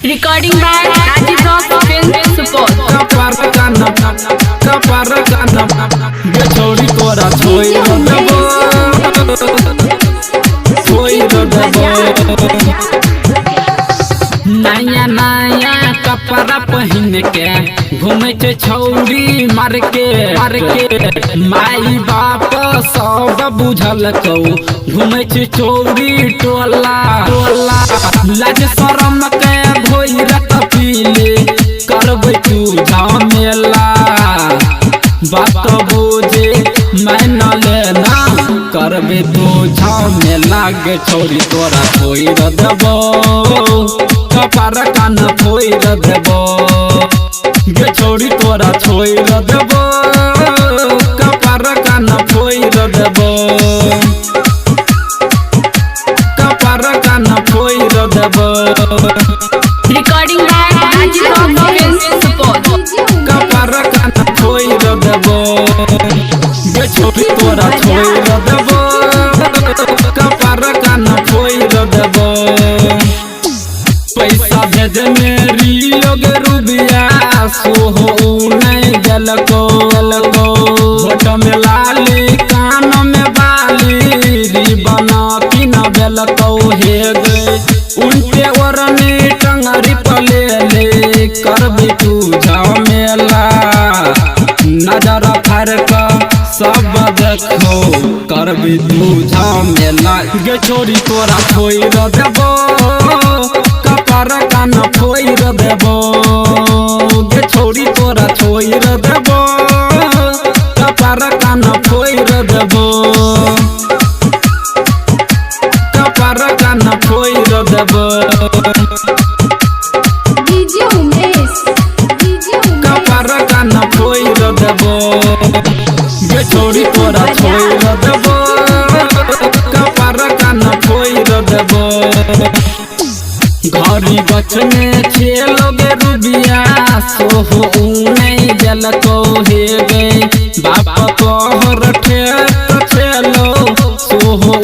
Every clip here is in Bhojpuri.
Recording by Rajiv Rock Film Support. ये छोड़ी तोरा छोई देबो नया नया कपड़ा पहन के घूमे छे छौरी मार के माई बाप सब बुझल कौ घूमे छे चौरी टोला लाज शरम के भोई रत पीले करबै तू झमेला बात बुझे मैं न लेना करबे तू झमेला गे छोरी तोरा कोई देबो कपार कान फोई देबो गे छोरी तोरा छोई देबो कपार कान फोई देबो कपार कान फोई देबो Recording by Rajiv Rock Film Support. कपार कान फोई देबो गे छोरी तोरा छोई देबो कपार कान फोई देबो पैसा भेजने रियो गे रुबिया सोहो नहीं गलको होठ में लाली कान में बाली रिबन की न गलको हे गए उनके ओरने टंगरी पले ले करबे तू झमेला नजर फरक सब देखो करबे तू झमेला गे छोरी तोरा छोई देबो कपार कान फोई देबो गे छोरी तोरा छोई देबो कपार कान फोई देबो कपार कान फोई देबो DJ Umesh. कपार कान फोई देबो गे छोरी तोरा छोई देबो कपार कान फोई देबो घरी गछ में छेलोगे रुबिया सोहो नहीं जलको हे गए बाप तोहर ठेक छेलो सोहो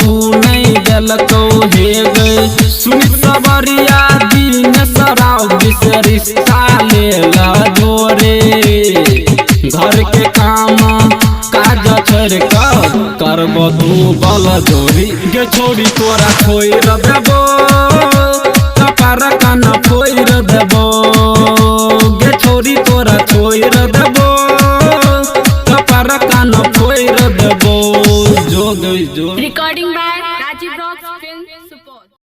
नहीं जलको हे गए सुनी सबरिया दिन सराव बिसरिस्ता लेला जोरे घर के काम काज छोड़ करबो तू बल जोरी गे छोरी तोरा छोई देबो कपार कान